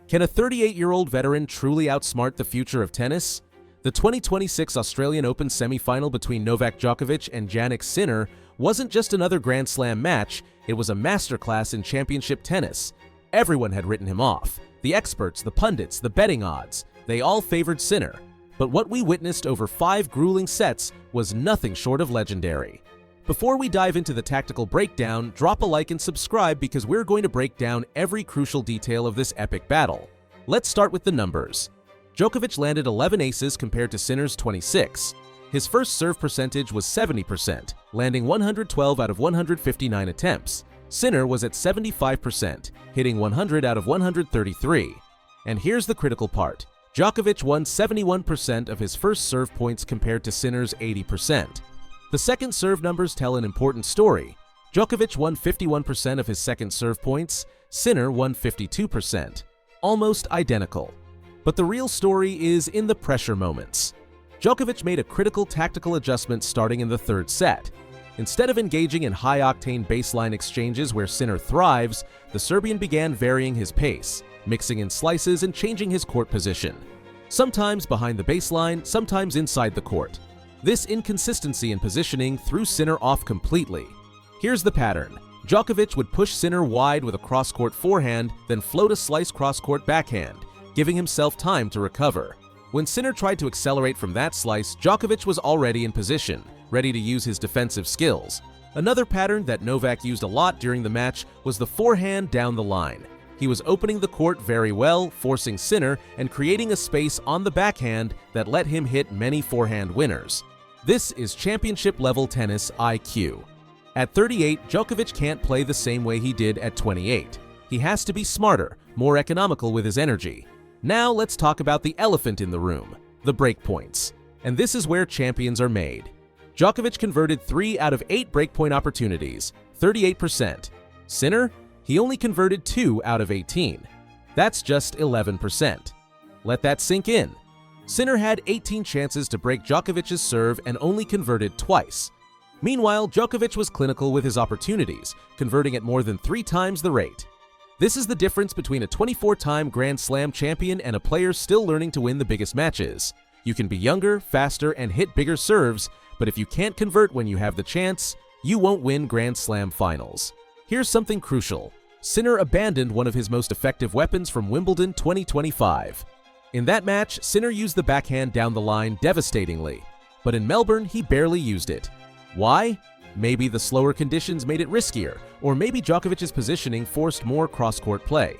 Can a 38-year-old veteran truly outsmart the future of tennis? The 2026 Australian Open semifinal between Novak Djokovic and Jannik Sinner wasn't just another Grand Slam match, it was a masterclass in championship tennis. Everyone had written him off. The experts, the pundits, the betting odds, they all favored Sinner. But what we witnessed over 5 grueling sets was nothing short of legendary. Before we dive into the tactical breakdown, drop a like and subscribe because we're going to break down every crucial detail of this epic battle. Let's start with the numbers. Djokovic landed 11 aces compared to Sinner's 26. His first serve percentage was 70%, landing 112 out of 159 attempts. Sinner was at 75%, hitting 100 out of 133. And here's the critical part. Djokovic won 71% of his first serve points compared to Sinner's 80%. The second serve numbers tell an important story. Djokovic won 51% of his second serve points, Sinner won 52%. Almost identical. But the real story is in the pressure moments. Djokovic made a critical tactical adjustment starting in the third set. Instead of engaging in high-octane baseline exchanges where Sinner thrives, the Serbian began varying his pace, mixing in slices and changing his court position. Sometimes behind the baseline, sometimes inside the court. This inconsistency in positioning threw Sinner off completely. Here's the pattern. Djokovic would push Sinner wide with a cross-court forehand, then float a slice cross-court backhand, giving himself time to recover. When Sinner tried to accelerate from that slice, Djokovic was already in position, ready to use his defensive skills. Another pattern that Novak used a lot during the match was the forehand down the line. He was opening the court very well, forcing Sinner and creating a space on the backhand that let him hit many forehand winners. This is championship-level tennis IQ. At 38, Djokovic can't play the same way he did at 28. He has to be smarter, more economical with his energy. Now let's talk about the elephant in the room, the breakpoints. And this is where champions are made. Djokovic converted 3 out of 8 breakpoint opportunities, 38%. Sinner? He only converted 2 out of 18. That's just 11%. Let that sink in. Sinner had 18 chances to break Djokovic's serve and only converted twice. Meanwhile, Djokovic was clinical with his opportunities, converting at more than 3 times the rate. This is the difference between a 24-time Grand Slam champion and a player still learning to win the biggest matches. You can be younger, faster, and hit bigger serves, but if you can't convert when you have the chance, you won't win Grand Slam finals. Here's something crucial. Sinner abandoned one of his most effective weapons from Wimbledon 2025. In that match, Sinner used the backhand down the line devastatingly, but in Melbourne, he barely used it. Why? Maybe the slower conditions made it riskier, or maybe Djokovic's positioning forced more cross-court play.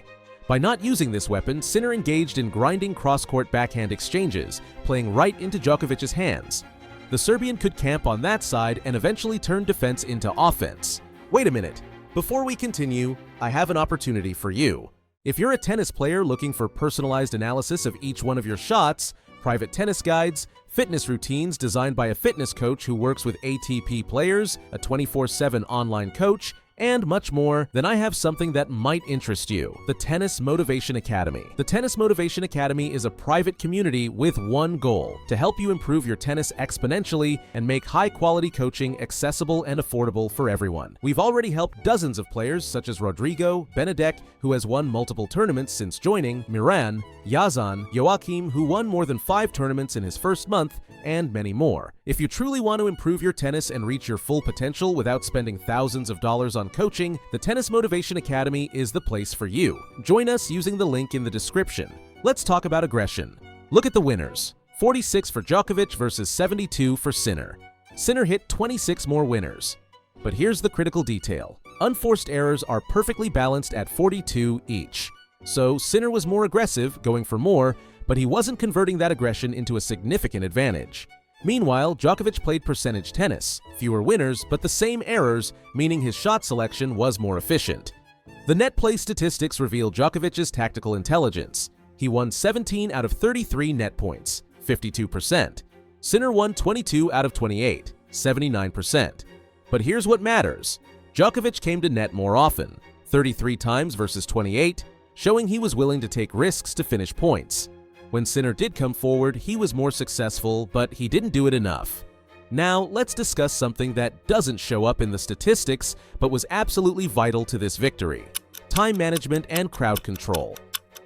By not using this weapon, Sinner engaged in grinding cross-court backhand exchanges, playing right into Djokovic's hands. The Serbian could camp on that side and eventually turn defense into offense. Wait a minute. Before we continue, I have an opportunity for you. If you're a tennis player looking for personalized analysis of each one of your shots, private tennis guides, fitness routines designed by a fitness coach who works with ATP players, a 24/7 online coach, and much more, then I have something that might interest you. The Tennis Motivation Academy. The Tennis Motivation Academy is a private community with one goal: to help you improve your tennis exponentially and make high-quality coaching accessible and affordable for everyone. We've already helped dozens of players such as Rodrigo, Benedek, who has won multiple tournaments since joining, Miran, Yazan, Joachim, who won more than 5 tournaments in his first month, and many more. If you truly want to improve your tennis and reach your full potential without spending thousands of dollars on coaching, the Tennis Motivation Academy is the place for you. Join us using the link in the description. Let's talk about aggression. Look at the winners. 46 for Djokovic versus 72 for Sinner. Sinner hit 26 more winners. But here's the critical detail. Unforced errors are perfectly balanced at 42 each. So Sinner was more aggressive, going for more, but he wasn't converting that aggression into a significant advantage. Meanwhile, Djokovic played percentage tennis, fewer winners, but the same errors, meaning his shot selection was more efficient. The net play statistics reveal Djokovic's tactical intelligence. He won 17 out of 33 net points, 52%. Sinner won 22 out of 28, 79%. But here's what matters. Djokovic came to net more often, 33 times versus 28, showing he was willing to take risks to finish points. When Sinner did come forward, he was more successful, but he didn't do it enough. Now, let's discuss something that doesn't show up in the statistics, but was absolutely vital to this victory: time management and crowd control.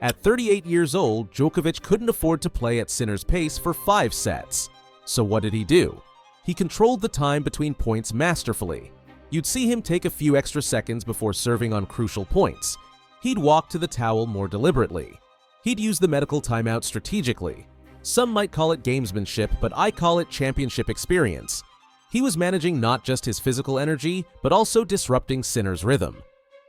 At 38 years old, Djokovic couldn't afford to play at Sinner's pace for 5 sets. So what did he do? He controlled the time between points masterfully. You'd see him take a few extra seconds before serving on crucial points. He'd walk to the towel more deliberately. He'd use the medical timeout strategically. Some might call it gamesmanship, but I call it championship experience. He was managing not just his physical energy, but also disrupting Sinner's rhythm.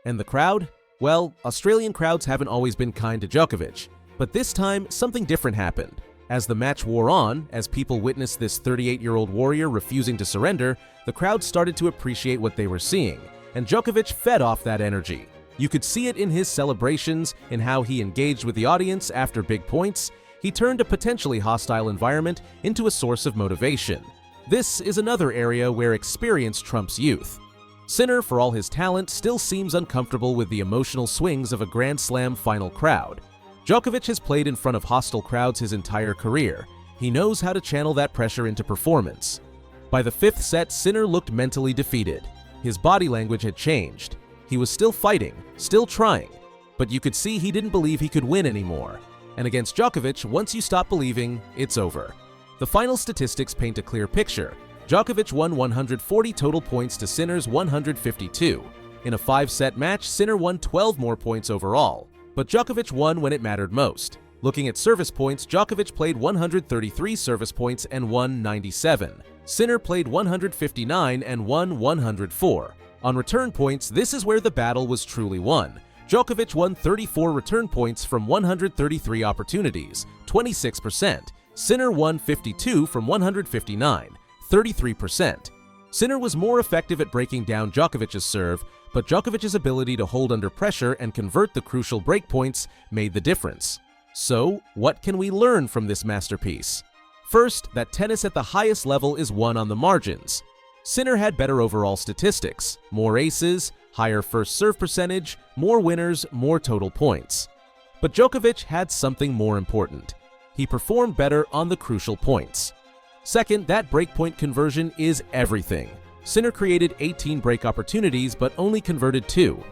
And the crowd? Well, Australian crowds haven't always been kind to Djokovic, but this time something different happened. As the match wore on, as people witnessed this 38-year-old warrior refusing to surrender, the crowd started to appreciate what they were seeing, and Djokovic fed off that energy. You could see it in his celebrations, in how he engaged with the audience after big points. He turned a potentially hostile environment into a source of motivation. This is another area where experience trumps youth. Sinner, for all his talent, still seems uncomfortable with the emotional swings of a Grand Slam final crowd. Djokovic has played in front of hostile crowds his entire career. He knows how to channel that pressure into performance. By the 5th set, Sinner looked mentally defeated. His body language had changed. He was still fighting, still trying, but you could see he didn't believe he could win anymore. And against Djokovic, once you stop believing, it's over. The final statistics paint a clear picture. Djokovic won 140 total points to Sinner's 152. In a 5-set match, Sinner won 12 more points overall. But Djokovic won when it mattered most. Looking at service points, Djokovic played 133 service points and won 97. Sinner played 159 and won 104. On return points, this is where the battle was truly won. Djokovic won 34 return points from 133 opportunities, 26%. Sinner won 52 from 159, 33%. Sinner was more effective at breaking down Djokovic's serve, but Djokovic's ability to hold under pressure and convert the crucial break points made the difference. So, what can we learn from this masterpiece? First, that tennis at the highest level is won on the margins. Sinner had better overall statistics, more aces, higher first serve percentage, more winners, more total points. But Djokovic had something more important. He performed better on the crucial points. Second, that breakpoint conversion is everything. Sinner created 18 break opportunities but only converted 2.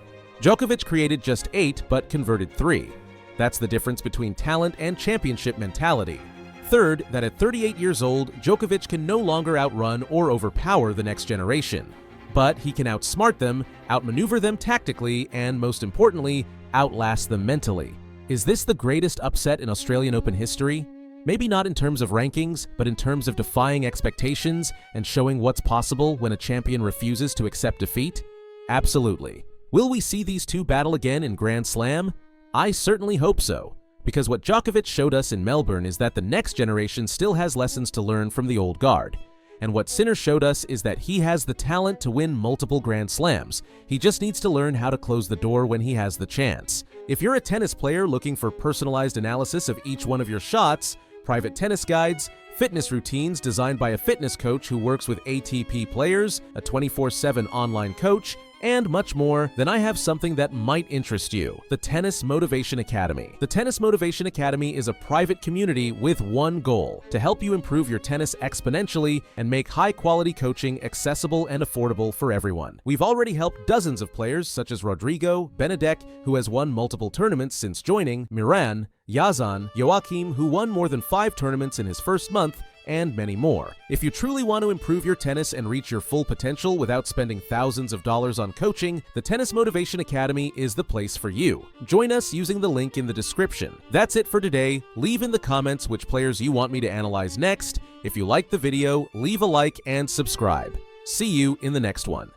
Djokovic created just 8 but converted 3. That's the difference between talent and championship mentality. Third, that at 38 years old, Djokovic can no longer outrun or overpower the next generation. But he can outsmart them, outmaneuver them tactically, and most importantly, outlast them mentally. Is this the greatest upset in Australian Open history? Maybe not in terms of rankings, but in terms of defying expectations and showing what's possible when a champion refuses to accept defeat? Absolutely. Will we see these two battle again in Grand Slam? I certainly hope so, because what Djokovic showed us in Melbourne is that the next generation still has lessons to learn from the old guard. And what Sinner showed us is that he has the talent to win multiple Grand Slams. He just needs to learn how to close the door when he has the chance. If you're a tennis player looking for personalized analysis of each one of your shots, private tennis guides, fitness routines designed by a fitness coach who works with ATP players, a 24/7 online coach, and much more, then I have something that might interest you: the Tennis Motivation Academy. The Tennis Motivation Academy is a private community with one goal: to help you improve your tennis exponentially and make high-quality coaching accessible and affordable for everyone. We've already helped dozens of players such as Rodrigo, Benedek, who has won multiple tournaments since joining, Miran, Yazan, Joachim, who won more than 5 tournaments in his first month, and many more. If you truly want to improve your tennis and reach your full potential without spending thousands of dollars on coaching, the Tennis Motivation Academy is the place for you. Join us using the link in the description. That's it for today. Leave in the comments which players you want me to analyze next. If you liked the video, leave a like and subscribe. See you in the next one.